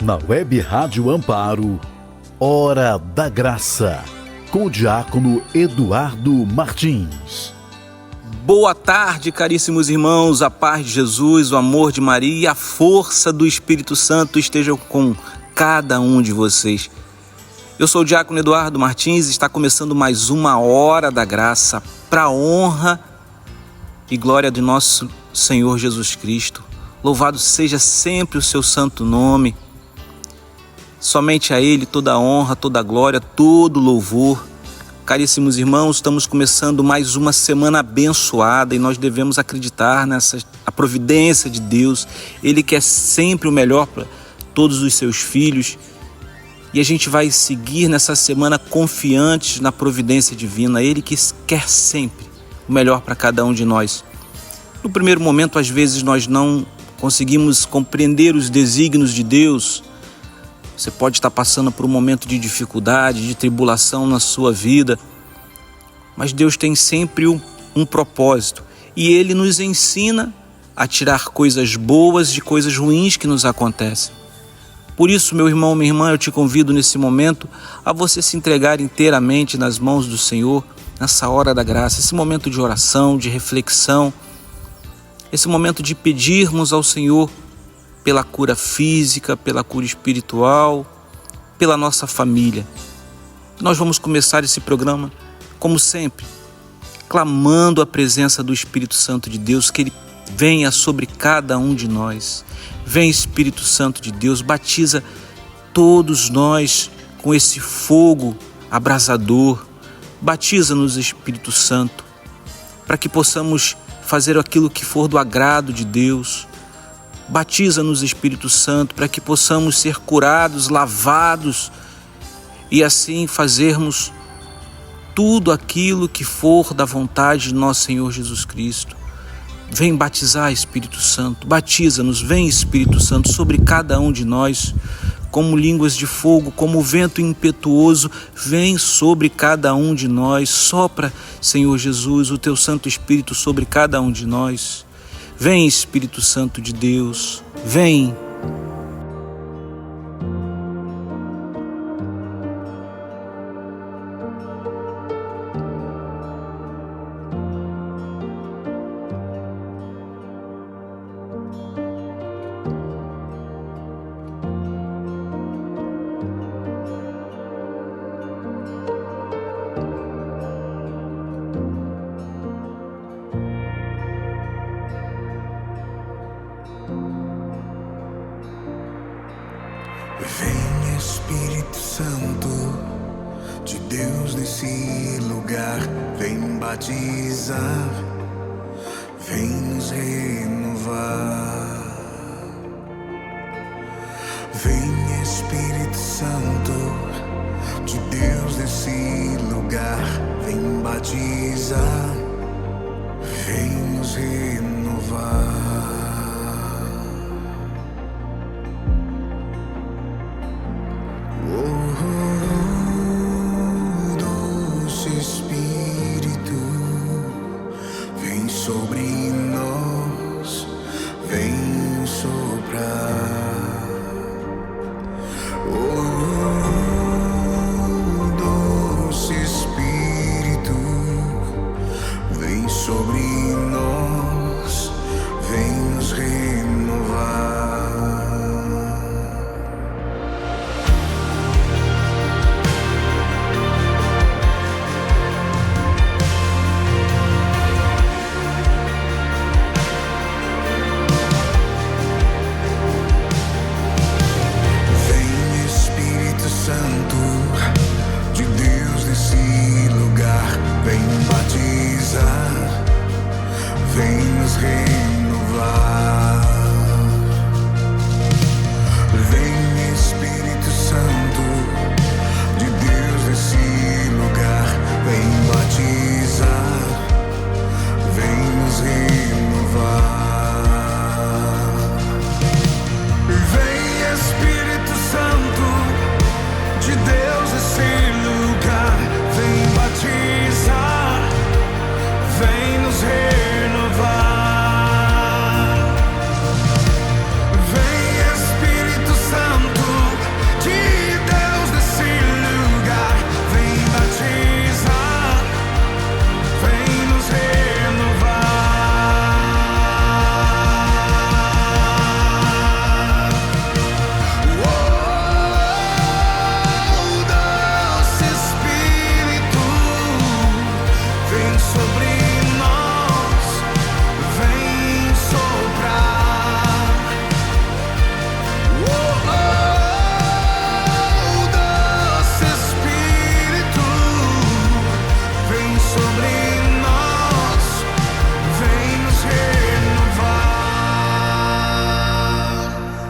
Na Web Rádio Amparo, Hora da Graça, com o diácono Eduardo Martins. Boa tarde, caríssimos irmãos, a paz de Jesus, o amor de Maria e a força do Espírito Santo estejam com cada um de vocês. Eu sou o diácono Eduardo Martins e está começando mais uma Hora da Graça para a honra e glória de nosso Senhor Jesus Cristo. Louvado seja sempre o seu santo nome. Somente a Ele toda a honra, toda a glória, todo o louvor. Caríssimos irmãos, estamos começando mais uma semana abençoada e nós devemos acreditar nessa a providência de Deus. Ele quer sempre o melhor para todos os seus filhos. E a gente vai seguir nessa semana confiantes na providência divina. Ele que quer sempre o melhor para cada um de nós. No primeiro momento, às vezes, nós não conseguimos compreender os desígnios de Deus. Você pode estar passando por um momento de dificuldade, de tribulação na sua vida, mas Deus tem sempre um propósito e Ele nos ensina a tirar coisas boas de coisas ruins que nos acontecem. Por isso, meu irmão, minha irmã, eu te convido nesse momento a você se entregar inteiramente nas mãos do Senhor, nessa hora da graça, esse momento de oração, de reflexão, esse momento de pedirmos ao Senhor pela cura física, pela cura espiritual, pela nossa família. Nós vamos começar esse programa, como sempre, clamando a presença do Espírito Santo de Deus, que Ele venha sobre cada um de nós. Vem, Espírito Santo de Deus, batiza todos nós com esse fogo abrasador. Batiza-nos, Espírito Santo, para que possamos fazer aquilo que for do agrado de Deus. Batiza-nos, Espírito Santo, para que possamos ser curados, lavados e assim fazermos tudo aquilo que for da vontade de nosso Senhor Jesus Cristo. Vem batizar, Espírito Santo, batiza-nos, vem, Espírito Santo, sobre cada um de nós, como línguas de fogo, como vento impetuoso, vem sobre cada um de nós. Sopra, Senhor Jesus, o Teu Santo Espírito sobre cada um de nós. Vem, Espírito Santo de Deus, vem. Vem, Espírito Santo de Deus nesse lugar, vem batizar, vem nos renovar. Vem, Espírito Santo de Deus nesse lugar, vem batizar, vem nos renovar. Sobre nós, vem soprar. Doce Espírito, vem sobre nós, vem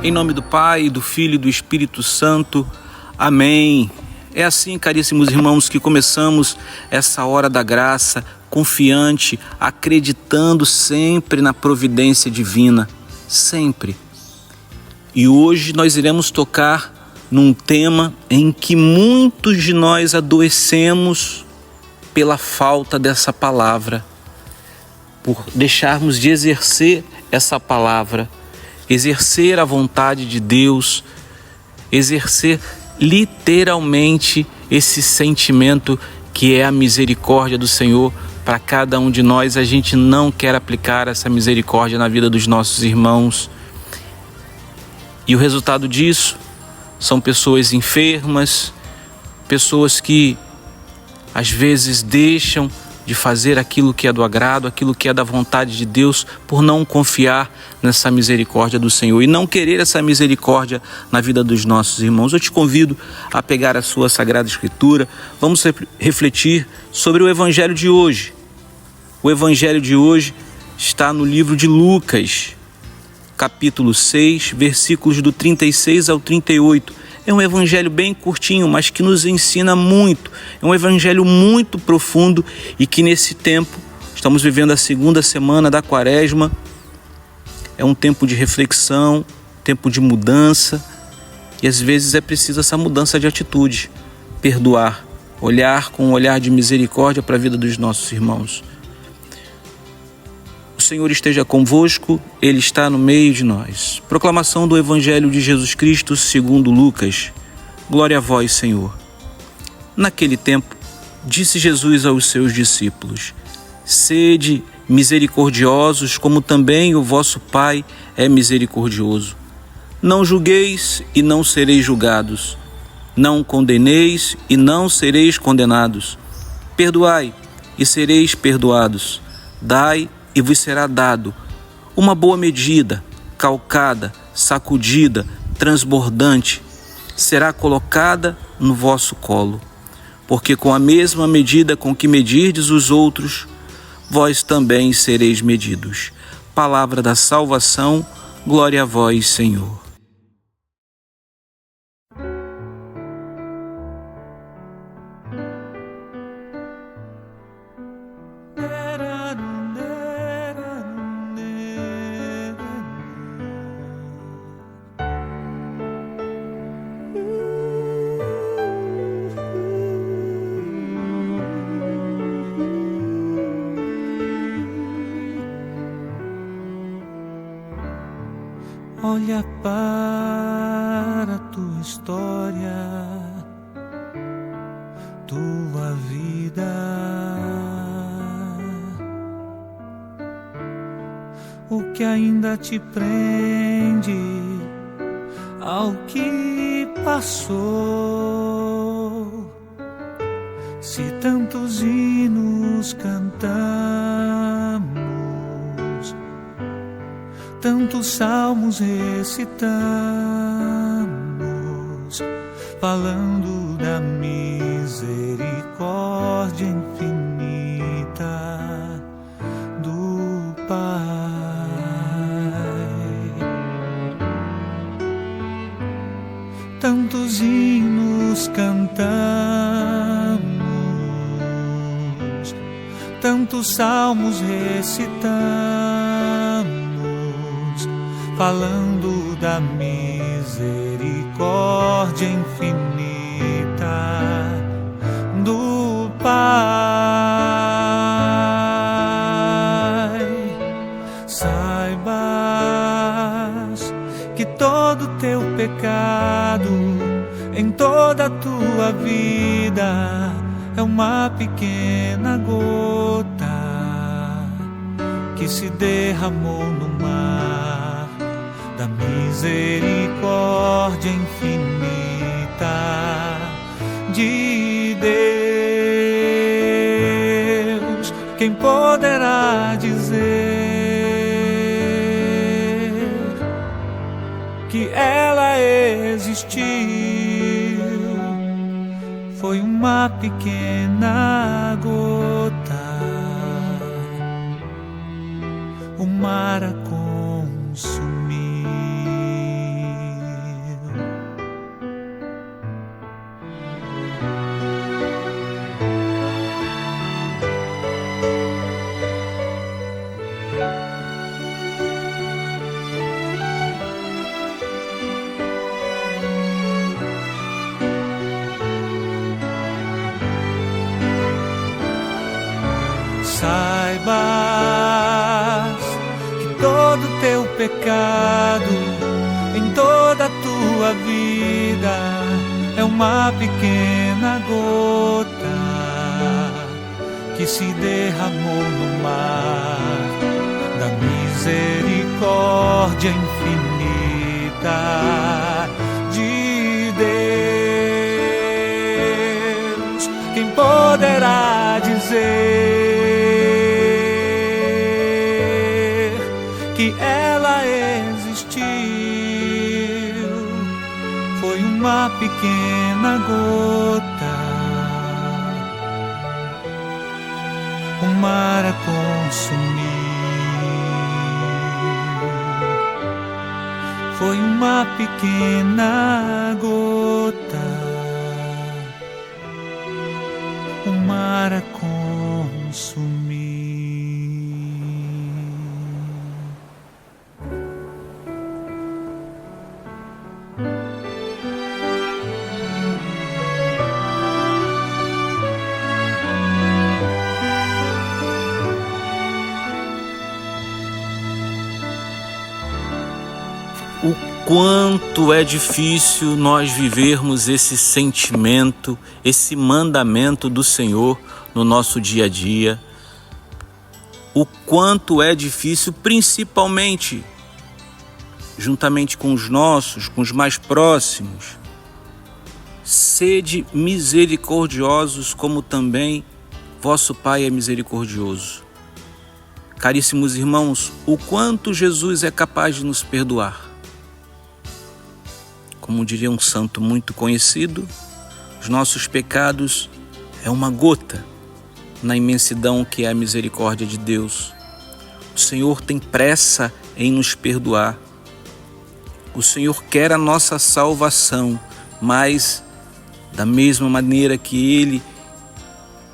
Em nome do Pai, do Filho e do Espírito Santo. Amém. É assim, caríssimos irmãos, que começamos essa hora da graça, confiante, acreditando sempre na providência divina. Sempre. E hoje nós iremos tocar num tema em que muitos de nós adoecemos pela falta dessa palavra, por deixarmos de exercer essa palavra, exercer a vontade de Deus, exercer literalmente esse sentimento que é a misericórdia do Senhor para cada um de nós. A gente não quer aplicar essa misericórdia na vida dos nossos irmãos. E o resultado disso são pessoas enfermas, pessoas que às vezes deixam de fazer aquilo que é do agrado, aquilo que é da vontade de Deus, por não confiar nessa misericórdia do Senhor e não querer essa misericórdia na vida dos nossos irmãos. Eu te convido a pegar a sua Sagrada Escritura. Vamos refletir sobre o Evangelho de hoje. O Evangelho de hoje está no livro de Lucas, capítulo 6, versículos do 36 ao 38. É um evangelho bem curtinho, mas que nos ensina muito. É um evangelho muito profundo e que nesse tempo, estamos vivendo a segunda semana da Quaresma, é um tempo de reflexão, tempo de mudança, e às vezes é preciso essa mudança de atitude, perdoar, olhar com um olhar de misericórdia para a vida dos nossos irmãos. O Senhor esteja convosco, Ele está no meio de nós. Proclamação do Evangelho de Jesus Cristo segundo Lucas. Glória a vós, Senhor. Naquele tempo, disse Jesus aos seus discípulos: sede misericordiosos, como também o vosso Pai é misericordioso. Não julgueis e não sereis julgados. Não condeneis e não sereis condenados. Perdoai e sereis perdoados. Dai e vos será dado uma boa medida, calcada, sacudida, transbordante, será colocada no vosso colo. Porque com a mesma medida com que medirdes os outros, vós também sereis medidos. Palavra da salvação, glória a vós, Senhor. Olha para a tua história, tua vida, o que ainda te prende ao que passou. Se tantos hinos cantamos, tantos salmos recitamos, falando da misericórdia infinita do Pai. Tantos hinos cantamos, tantos salmos recitamos, falando da misericórdia infinita do Pai. Saibas que todo teu pecado em toda a tua vida é uma pequena gota que se derramou no mar da misericórdia infinita de Deus. Quem poderá dizer que ela existiu? Foi uma pequena gota, o mar a consumir. saibas que todo teu pecado em toda a tua vida é uma pequena gota que se derramou no mar da misericórdia infinita de Deus. Quem poderá dizer que ela existiu? Foi uma pequena gota, o mar a consumir. Foi uma pequena gota, o mar a consumir. O quanto é difícil nós vivermos esse sentimento, esse mandamento do Senhor no nosso dia a dia. O quanto é difícil, principalmente, juntamente com os nossos, com os mais próximos. Sede misericordiosos, como também vosso Pai é misericordioso. Caríssimos irmãos, o quanto Jesus é capaz de nos perdoar. Como diria um santo muito conhecido, os nossos pecados é uma gota na imensidão que é a misericórdia de Deus. O Senhor tem pressa em nos perdoar. O Senhor quer a nossa salvação, mas da mesma maneira que Ele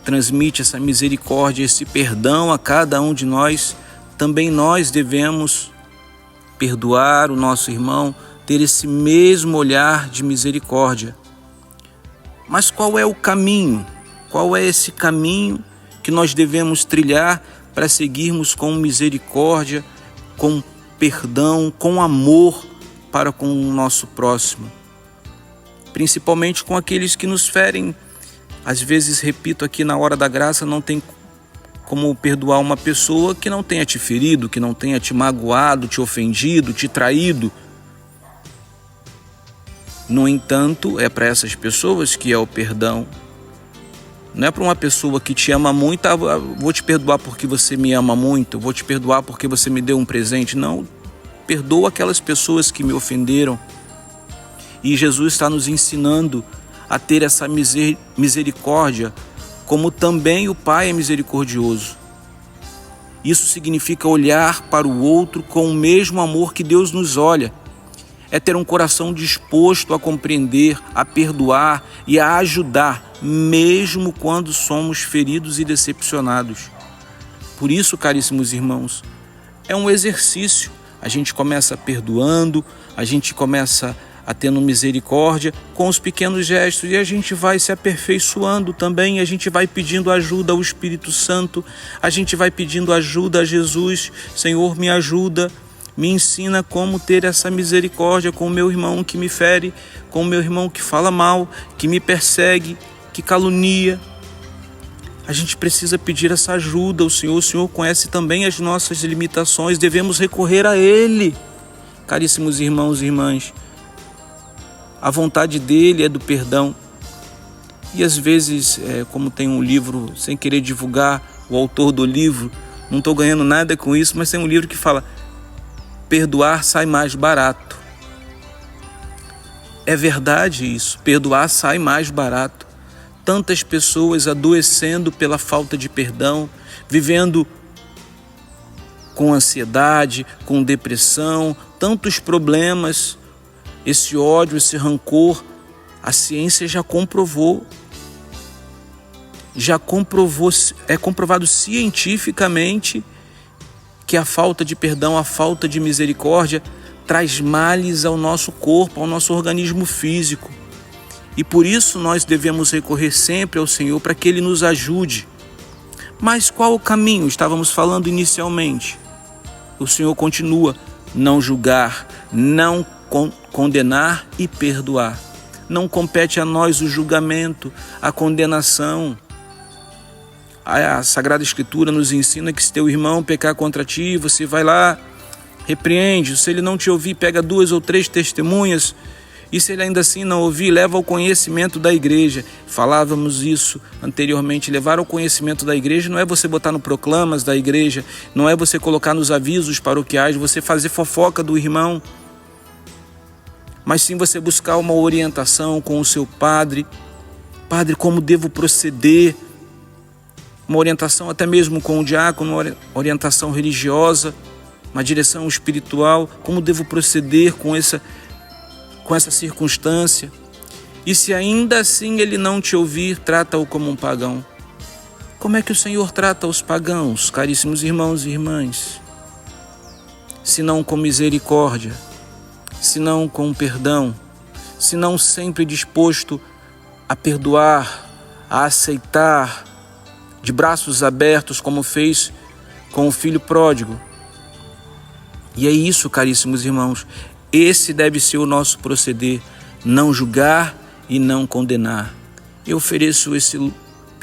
transmite essa misericórdia, esse perdão a cada um de nós, também nós devemos perdoar o nosso irmão, ter esse mesmo olhar de misericórdia. Mas qual é o caminho? Qual é esse caminho que nós devemos trilhar para seguirmos com misericórdia, com perdão, com amor para com o nosso próximo? Principalmente com aqueles que nos ferem. Às vezes, repito aqui, na hora da graça, não tem como perdoar uma pessoa que não tenha te ferido, que não tenha te magoado, te ofendido, te traído. No entanto, é para essas pessoas que é o perdão. Não é para uma pessoa que te ama muito, vou te perdoar porque você me ama muito, vou te perdoar porque você me deu um presente. Não, perdoa aquelas pessoas que me ofenderam. E Jesus está nos ensinando a ter essa misericórdia, como também o Pai é misericordioso. Isso significa olhar para o outro com o mesmo amor que Deus nos olha. É ter um coração disposto a compreender, a perdoar e a ajudar, mesmo quando somos feridos e decepcionados. Por isso, caríssimos irmãos, é um exercício. A gente começa perdoando, a gente começa a tendo misericórdia com os pequenos gestos e a gente vai se aperfeiçoando também, a gente vai pedindo ajuda ao Espírito Santo, a gente vai pedindo ajuda a Jesus. Senhor, me ajuda. Me ensina como ter essa misericórdia com o meu irmão que me fere, com o meu irmão que fala mal, que me persegue, que calunia. A gente precisa pedir essa ajuda. O Senhor conhece também as nossas limitações, devemos recorrer a Ele. Caríssimos irmãos e irmãs, a vontade dEle é do perdão. E às vezes, como tem um livro, sem querer divulgar o autor do livro, não estou ganhando nada com isso, mas tem um livro que fala: perdoar sai mais barato. É verdade isso, perdoar sai mais barato. Tantas pessoas adoecendo pela falta de perdão, vivendo com ansiedade, com depressão, tantos problemas, esse ódio, esse rancor. A ciência já comprovou, é comprovado cientificamente que a falta de perdão, a falta de misericórdia traz males ao nosso corpo, ao nosso organismo físico. E por isso nós devemos recorrer sempre ao Senhor para que Ele nos ajude. Mas qual o caminho? Estávamos falando inicialmente. O Senhor continua: não julgar, não condenar e perdoar. Não compete a nós o julgamento, a condenação. A Sagrada Escritura nos ensina que se teu irmão pecar contra ti, você vai lá, repreende. Se ele não te ouvir, pega 2 ou 3 testemunhas. E se ele ainda assim não ouvir, leva ao conhecimento da igreja. Falávamos isso anteriormente. Levar ao conhecimento da igreja não é você botar no proclamas da igreja, não é você colocar nos avisos paroquiais, você fazer fofoca do irmão, mas sim você buscar uma orientação com o seu padre. Padre, como devo proceder? Uma orientação até mesmo com o diácono, uma orientação religiosa, uma direção espiritual. Como devo proceder com essa circunstância? E se ainda assim ele não te ouvir, trata-o como um pagão. Como é que o Senhor trata os pagãos, caríssimos irmãos e irmãs? Se não com misericórdia, se não com perdão, se não sempre disposto a perdoar, a aceitar, de braços abertos, como fez com o filho pródigo. E é isso, caríssimos irmãos, esse deve ser o nosso proceder: não julgar e não condenar. Eu ofereço esse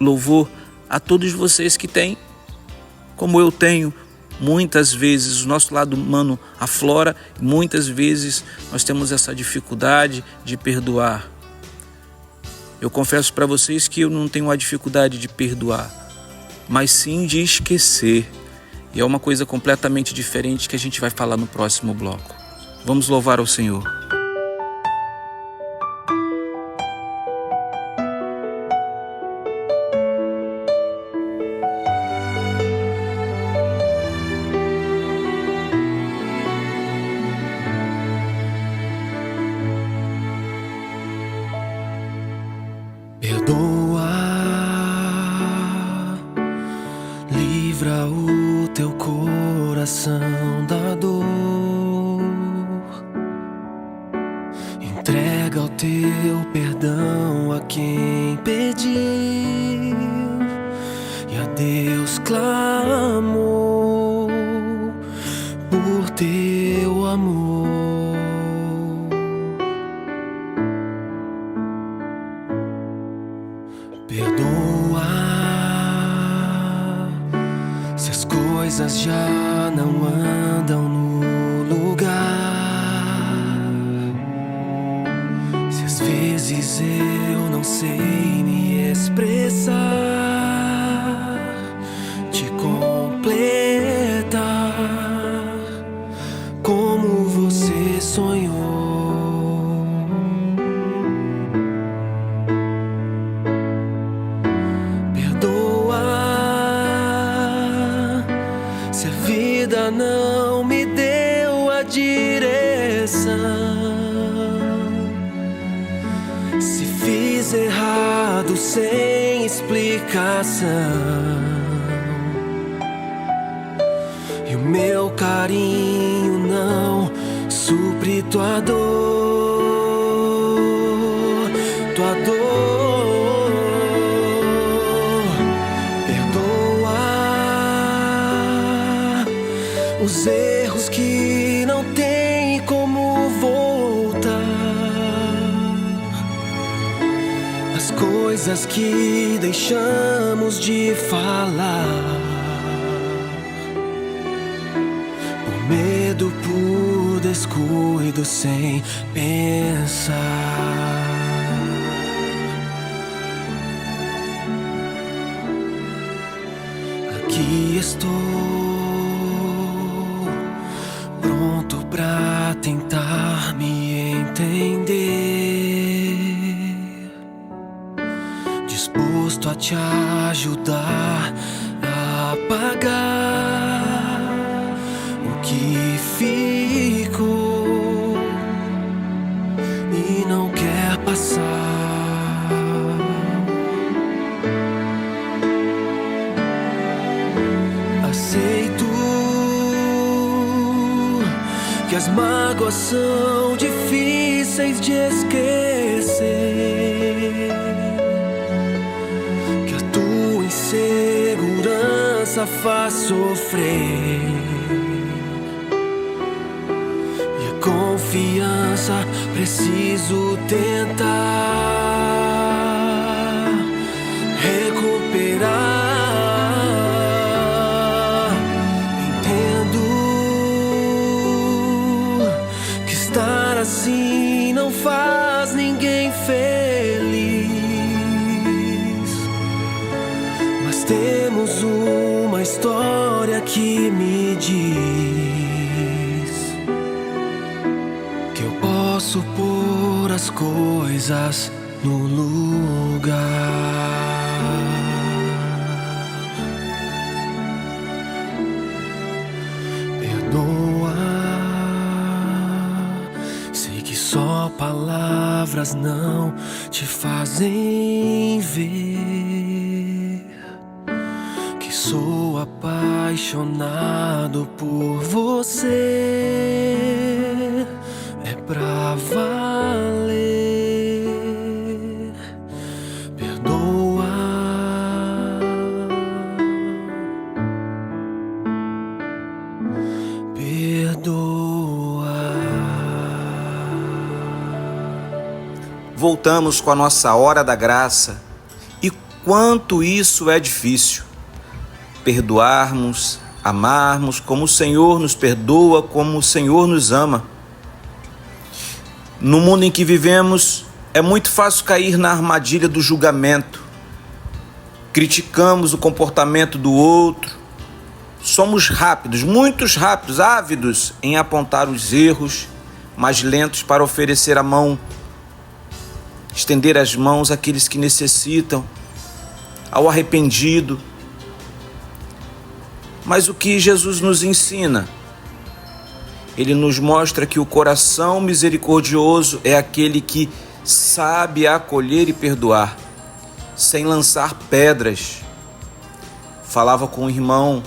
louvor a todos vocês que têm, como eu tenho, muitas vezes o nosso lado humano aflora, muitas vezes nós temos essa dificuldade de perdoar. Eu confesso para vocês que eu não tenho a dificuldade de perdoar, mas sim de esquecer. E é uma coisa completamente diferente que a gente vai falar no próximo bloco. Vamos louvar ao Senhor. Perdoa, livra o teu coração da dor, entrega o teu perdão a quem pediu, e a Deus clamou por teu amor. Perdoa se as coisas já não andam no lugar, se às vezes eu não sei me expressar, te completar como você sonhou. Se a vida não me deu a direção, se fiz errado sem explicação, e o meu carinho não supre tua dor, tua dor. Os erros que não tem como voltar, as coisas que deixamos de falar, por medo, por descuido, sem pensar. Aqui estou, pronto pra tentar me entender, disposto a te ajudar a apagar o que ficou e não quer passar. Aceito que as mágoas são difíceis de esquecer, que a tua insegurança graça faz sofrer, e a confiança preciso tentar recuperar. Entendo que estar assim não faz ninguém feliz, mas temos uma história que me diz que eu posso pôr as coisas no lugar. Perdoa, sei que só palavras não te fazem ver que sou apaixonado por você. É pra valer. Perdoa, perdoa. Voltamos com a nossa hora da graça. E quanto isso é difícil. Perdoarmos, amarmos como o Senhor nos perdoa, como o Senhor nos ama. No mundo em que vivemos, é muito fácil cair na armadilha do julgamento. Criticamos o comportamento do outro. Somos rápidos, muito rápidos, ávidos em apontar os erros, mas lentos para oferecer a mão, estender as mãos àqueles que necessitam, ao arrependido. Mas o que Jesus nos ensina? Ele nos mostra que o coração misericordioso é aquele que sabe acolher e perdoar, sem lançar pedras. Falava com um irmão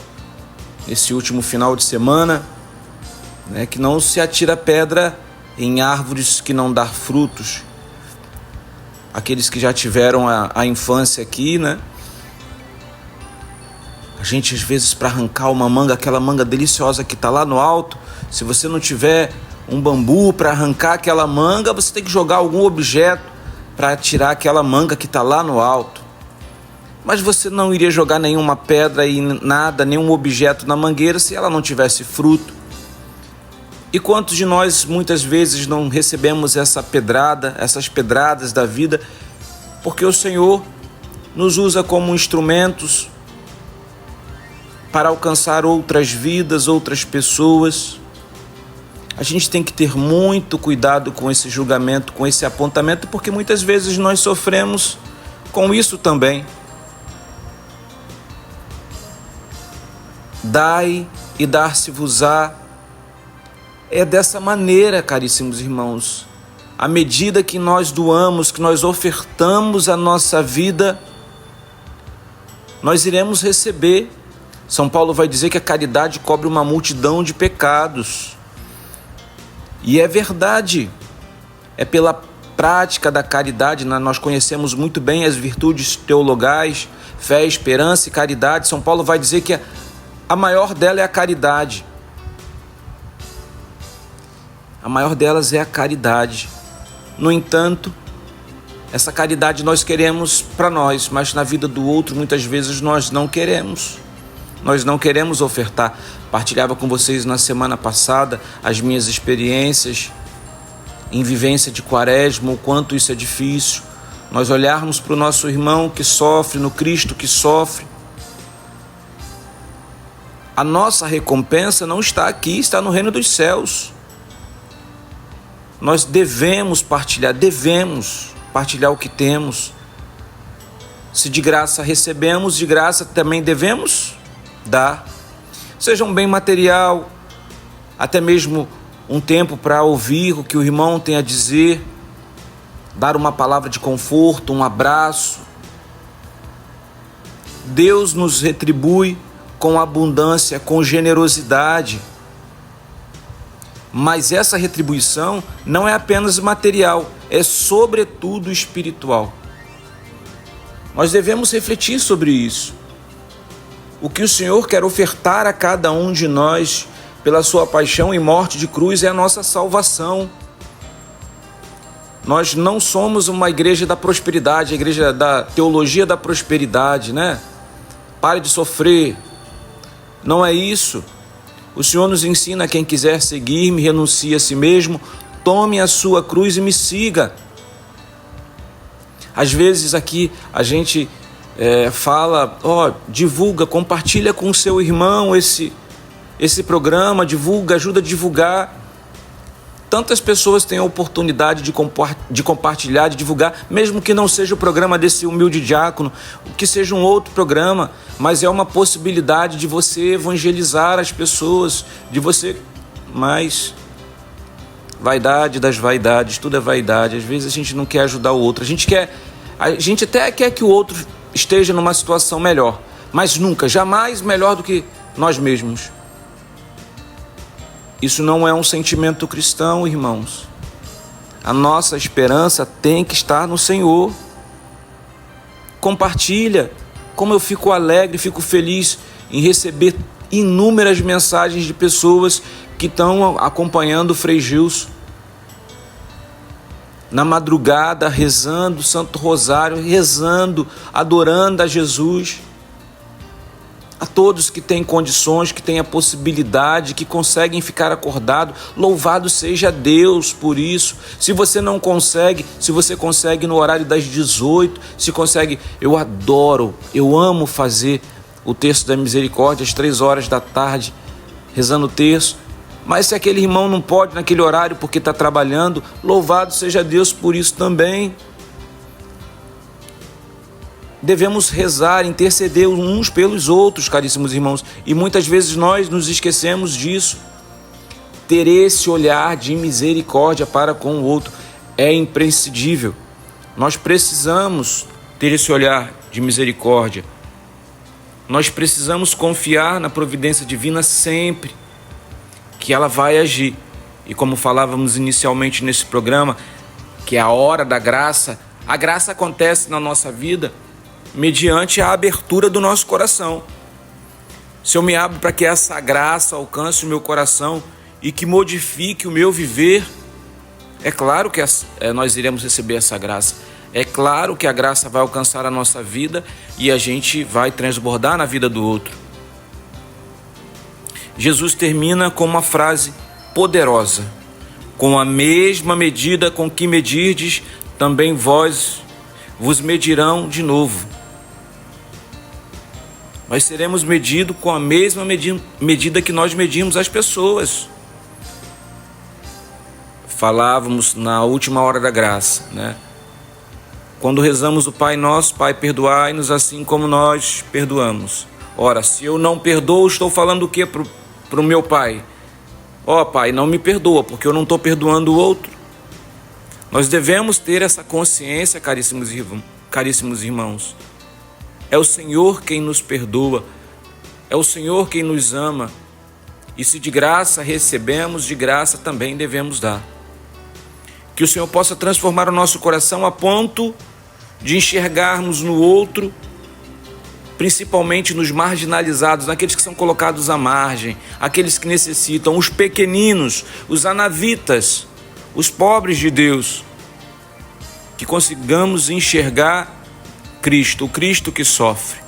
nesse último final de semana, que não se atira pedra em árvores que não dão frutos. Aqueles que já tiveram a infância aqui, A gente, às vezes, para arrancar uma manga, aquela manga deliciosa que está lá no alto, se você não tiver um bambu para arrancar aquela manga, você tem que jogar algum objeto para tirar aquela manga que está lá no alto. Mas você não iria jogar nenhuma pedra e nada, nenhum objeto na mangueira se ela não tivesse fruto. E quantos de nós muitas vezes não recebemos essas pedradas da vida, porque o Senhor nos usa como instrumentos para alcançar outras vidas, outras pessoas. A gente tem que ter muito cuidado com esse julgamento, com esse apontamento, porque muitas vezes nós sofremos com isso também. Dai e dar-se-vos-á. É dessa maneira, caríssimos irmãos. À medida que nós doamos, que nós ofertamos a nossa vida, nós iremos receber. São Paulo vai dizer que a caridade cobre uma multidão de pecados. E é verdade. É pela prática da caridade, nós conhecemos muito bem as virtudes teologais, fé, esperança e caridade. São Paulo vai dizer que a maior dela é a caridade. A maior delas é a caridade. No entanto, essa caridade nós queremos para nós, mas na vida do outro muitas vezes nós não queremos. Nós não queremos ofertar. Partilhava com vocês na semana passada as minhas experiências em vivência de quaresma, o quanto isso é difícil. Nós olharmos para o nosso irmão que sofre, no Cristo que sofre. A nossa recompensa não está aqui, está no reino dos céus. Nós devemos partilhar o que temos. Se de graça recebemos, de graça também devemos dar. Seja um bem material, até mesmo um tempo para ouvir o que o irmão tem a dizer, dar uma palavra de conforto, um abraço. Deus nos retribui com abundância, com generosidade. Mas essa retribuição não é apenas material, é sobretudo espiritual. Nós devemos refletir sobre isso. O que o Senhor quer ofertar a cada um de nós pela sua paixão e morte de cruz é a nossa salvação. Nós não somos uma igreja da prosperidade, a igreja da teologia da prosperidade, né? Pare de sofrer. Não é isso. O Senhor nos ensina: quem quiser seguir-me, renuncie a si mesmo, tome a sua cruz e me siga. Às vezes aqui a gente fala, divulga, compartilha com o seu irmão esse programa, divulga, ajuda a divulgar. Tantas pessoas têm a oportunidade de compartilhar, de divulgar, mesmo que não seja o programa desse humilde diácono, que seja um outro programa, mas é uma possibilidade de você evangelizar as pessoas, de você... Mas vaidade das vaidades, tudo é vaidade. Às vezes a gente não quer ajudar o outro, a gente até quer que o outro esteja numa situação melhor, mas nunca, jamais melhor do que nós mesmos. Isso não é um sentimento cristão, irmãos. A nossa esperança tem que estar no Senhor. Compartilha. Como eu fico alegre, fico feliz em receber inúmeras mensagens de pessoas que estão acompanhando o Frei Gilson na madrugada, rezando o Santo Rosário, rezando, adorando a Jesus. A todos que têm condições, que têm a possibilidade, que conseguem ficar acordado, louvado seja Deus por isso. Se você não consegue, se você consegue no horário das 18, se consegue, eu adoro, eu amo fazer o terço da misericórdia às 3 horas da tarde, rezando o terço. Mas se aquele irmão não pode naquele horário porque está trabalhando, louvado seja Deus por isso também. Devemos rezar, interceder uns pelos outros, caríssimos irmãos, e muitas vezes nós nos esquecemos disso. Ter esse olhar de misericórdia para com o outro é imprescindível. Nós precisamos ter esse olhar de misericórdia. Nós precisamos confiar na providência divina sempre, que ela vai agir. E como falávamos inicialmente nesse programa, que é a hora da graça, a graça acontece na nossa vida mediante a abertura do nosso coração. Se eu me abro para que essa graça alcance o meu coração e que modifique o meu viver, é claro que nós iremos receber essa graça. É claro que a graça vai alcançar a nossa vida e a gente vai transbordar na vida do outro. Jesus termina com uma frase poderosa: com a mesma medida com que medirdes, também vós vos medirão de novo. Nós seremos medidos com a mesma medida que nós medimos as pessoas. Falávamos na última hora da graça, né? Quando rezamos o Pai Nosso: Pai, perdoai-nos assim como nós perdoamos. Ora, se eu não perdoo, estou falando o quê para o meu Pai? Pai, não me perdoa, porque eu não estou perdoando o outro. Nós devemos ter essa consciência, caríssimos irmãos. É o Senhor quem nos perdoa, é o Senhor quem nos ama, e se de graça recebemos, de graça também devemos dar. Que o Senhor possa transformar o nosso coração a ponto de enxergarmos no outro, principalmente nos marginalizados, naqueles que são colocados à margem, aqueles que necessitam, os pequeninos, os anavitas, os pobres de Deus, que consigamos enxergar Cristo, o Cristo que sofre.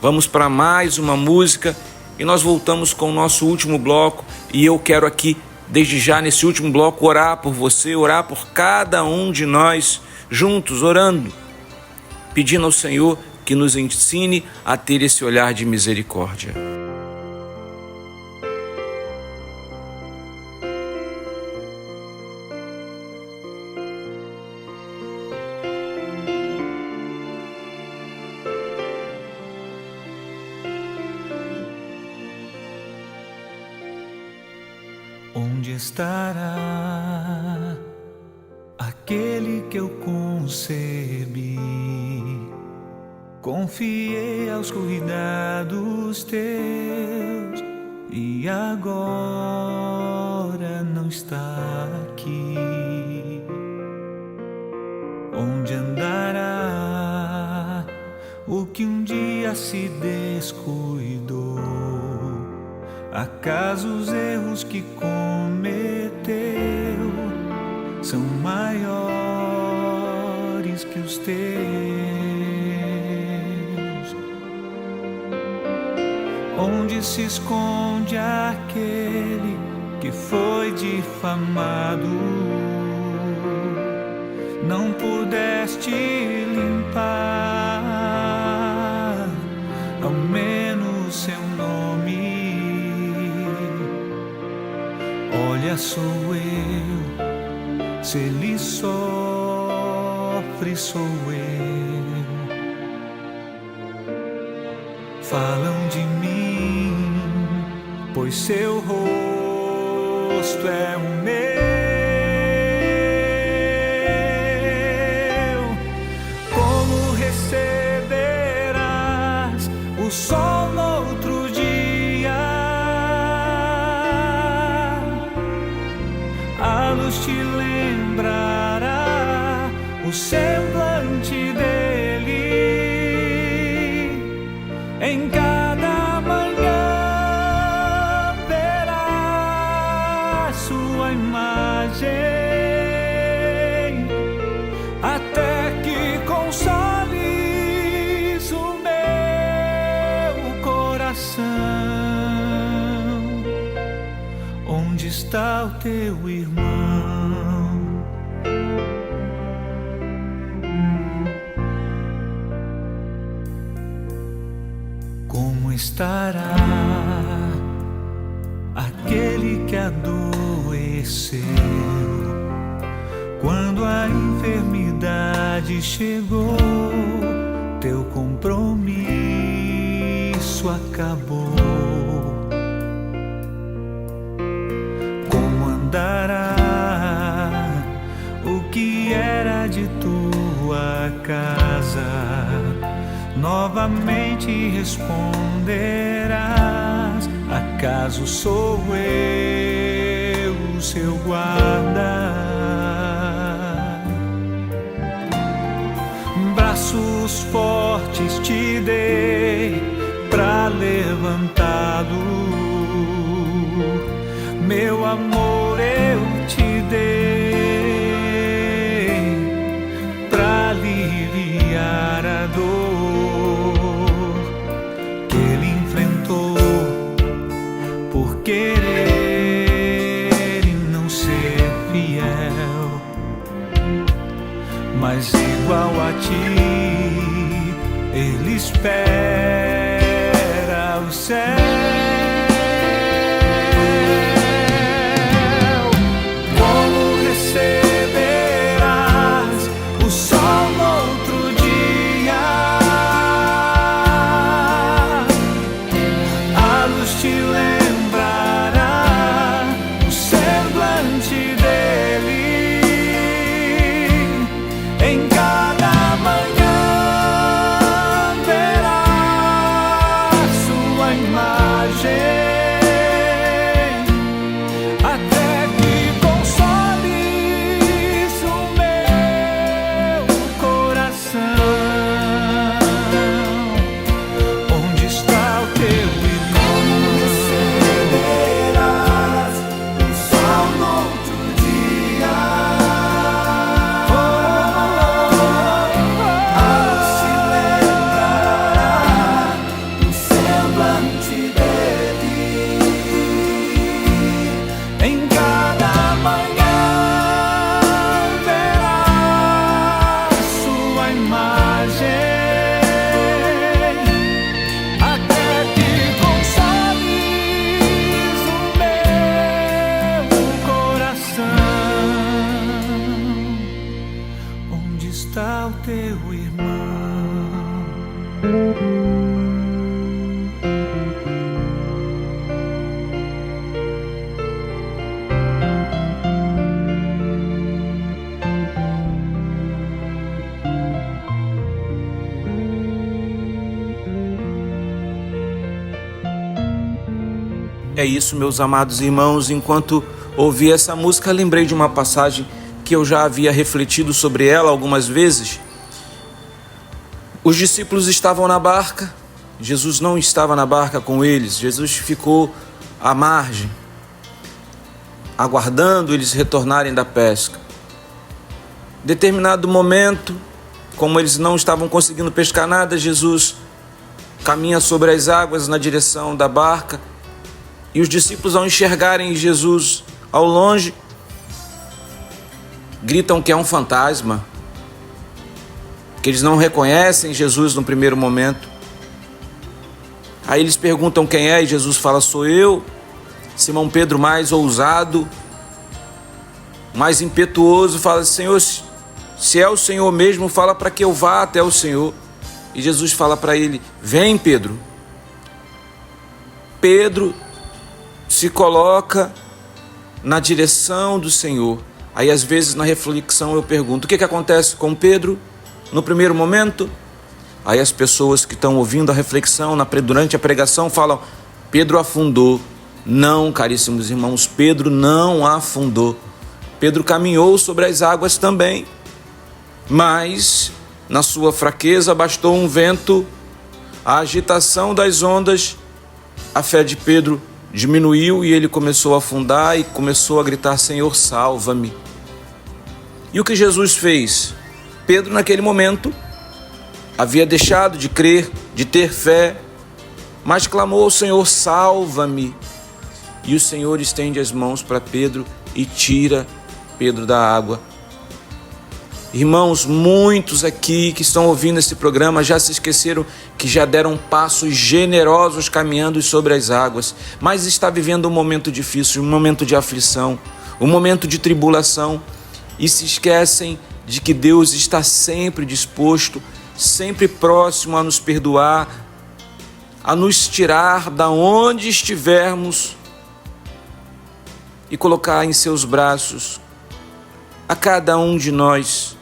Vamos para mais uma música e nós voltamos com o nosso último bloco, e eu quero aqui, desde já nesse último bloco, orar por você, orar por cada um de nós, juntos, orando, pedindo ao Senhor que nos ensine a ter esse olhar de misericórdia. Onde estará aquele que eu concebi? Confiei aos cuidados teus e agora não está aqui. Onde andará o que um dia se descuidou. Acaso os erros que cometeu são maiores que os teus? Onde se esconde aquele que foi difamado? Não pudeste limpar ao menos seu nome. Olha, sou eu, se ele sofre, sou eu. Falam de mim, pois seu rosto é o meu. Como receberás o sol no outro dia? A luz te lembrará o semblante dele. Em cada manhã verás sua imagem, até que consoles o meu coração. Onde está o teu irmão? Como estará aquele que adoeceu quando a enfermidade chegou? Teu compromisso acabou. Como andará o que era de tua casa? Novamente responderás: acaso sou eu, seu guarda? Braços fortes te dei pra levantá-lo. Meu amor eu te dei pra aliviar a dor querer e não ser fiel, mas igual a ti ele espera o céu. Como receberás o sol no outro dia? A luz te lembra É isso, meus amados irmãos. Enquanto ouvi essa música, lembrei de uma passagem que eu já havia refletido sobre ela algumas vezes. Os discípulos estavam na barca, Jesus não estava na barca com eles, Jesus ficou à margem, aguardando eles retornarem da pesca. Em determinado momento, como eles não estavam conseguindo pescar nada, Jesus caminha sobre as águas na direção da barca, e os discípulos, ao enxergarem Jesus ao longe, gritam que é um fantasma, que eles não reconhecem Jesus no primeiro momento. Aí eles perguntam quem é, e Jesus fala: sou eu. Simão Pedro, mais ousado, mais impetuoso, fala: Senhor, se é o Senhor mesmo, fala para que eu vá até o Senhor. E Jesus fala para ele: vem, Pedro. Pedro se coloca na direção do Senhor. Aí às vezes na reflexão eu pergunto: o que acontece com Pedro no primeiro momento? Aí as pessoas que estão ouvindo a reflexão durante a pregação falam: Pedro afundou. Não, caríssimos irmãos, Pedro não afundou. Pedro caminhou sobre as águas também, mas na sua fraqueza bastou um vento, a agitação das ondas, a fé de Pedro diminuiu e ele começou a afundar e começou a gritar: Senhor, salva-me. E o que Jesus fez? Pedro, naquele momento, havia deixado de crer, de ter fé, mas clamou ao Senhor: salva-me. E o Senhor estende as mãos para Pedro e tira Pedro da água. Irmãos, muitos aqui que estão ouvindo esse programa já se esqueceram que já deram passos generosos caminhando sobre as águas, mas está vivendo um momento difícil, um momento de aflição, um momento de tribulação, e se esquecem de que Deus está sempre disposto, sempre próximo a nos perdoar, a nos tirar da onde estivermos e colocar em seus braços a cada um de nós.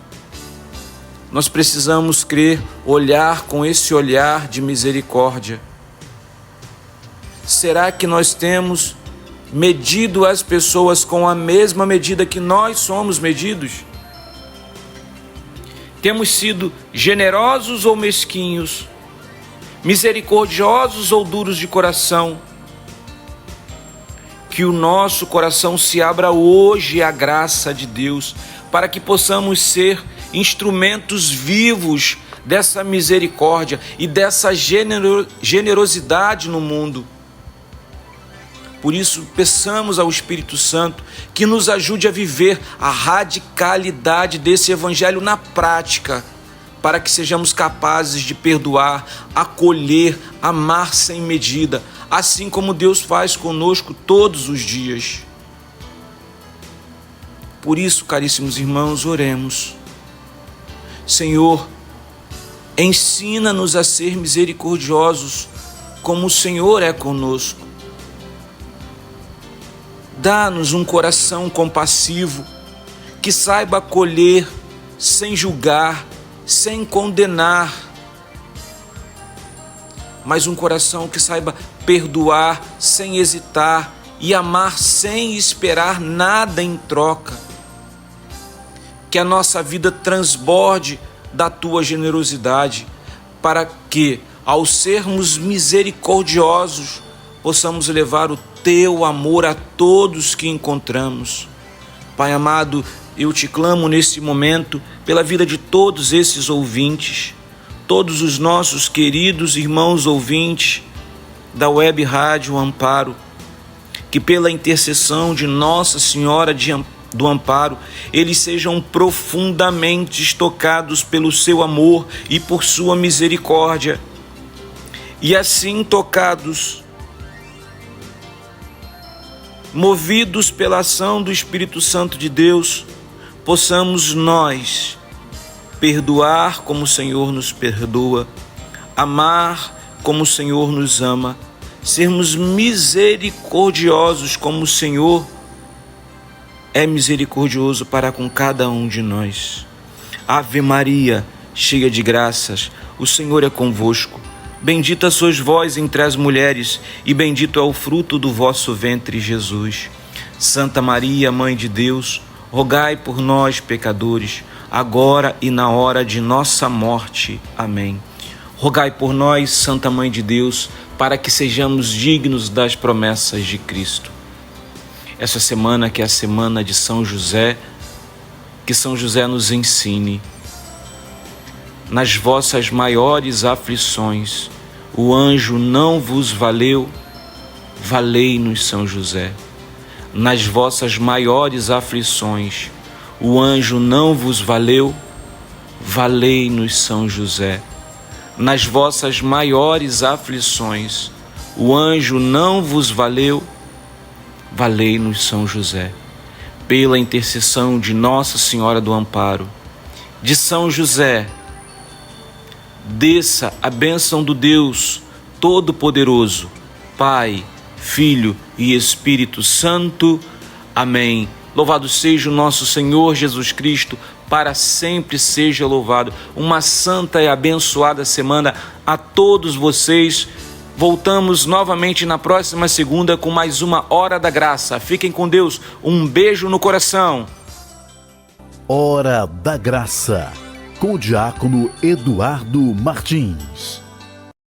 Nós precisamos crer, olhar com esse olhar de misericórdia. Será que nós temos medido as pessoas com a mesma medida que nós somos medidos? Temos sido generosos ou mesquinhos, misericordiosos ou duros de coração? Que o nosso coração se abra hoje à graça de Deus, para que possamos ser instrumentos vivos dessa misericórdia e dessa generosidade no mundo. Por isso, peçamos ao Espírito Santo que nos ajude a viver a radicalidade desse evangelho na prática, para que sejamos capazes de perdoar, acolher, amar sem medida, assim como Deus faz conosco todos os dias. Por isso, caríssimos irmãos, oremos. Senhor, ensina-nos a ser misericordiosos, como o Senhor é conosco. Dá-nos um coração compassivo, que saiba acolher, sem julgar, sem condenar, mas um coração que saiba perdoar sem hesitar e amar sem esperar nada em troca. Que a nossa vida transborde da tua generosidade, para que, ao sermos misericordiosos, possamos levar o teu amor a todos que encontramos. Pai amado, eu te clamo nesse momento pela vida de todos esses ouvintes, todos os nossos queridos irmãos ouvintes da Web Rádio Amparo, que pela intercessão de Nossa Senhora do Amparo, eles sejam profundamente tocados pelo seu amor e por sua misericórdia, e assim tocados, movidos pela ação do Espírito Santo de Deus, possamos nós perdoar como o Senhor nos perdoa, amar como o Senhor nos ama, sermos misericordiosos como o Senhor é misericordioso para com cada um de nós. Ave Maria, cheia de graças, o Senhor é convosco. Bendita sois vós entre as mulheres, e bendito é o fruto do vosso ventre, Jesus. Santa Maria, Mãe de Deus, rogai por nós, pecadores, agora e na hora de nossa morte. Amém. Rogai por nós, Santa Mãe de Deus, para que sejamos dignos das promessas de Cristo. Essa semana, que é a semana de São José, que São José nos ensine. Nas vossas maiores aflições, o anjo não vos valeu, valei-nos, São José. Nas vossas maiores aflições, o anjo não vos valeu, valei-nos, São José. Nas vossas maiores aflições, o anjo não vos valeu, valei-nos, São José. Pela intercessão de Nossa Senhora do Amparo, de São José, desça a bênção do Deus Todo-Poderoso, Pai, Filho e Espírito Santo. Amém. Louvado seja o nosso Senhor Jesus Cristo, para sempre seja louvado. Uma santa e abençoada semana a todos vocês. Voltamos novamente na próxima segunda com mais uma Hora da Graça. Fiquem com Deus. Um beijo no coração. Hora da Graça, com o diácono Eduardo Martins.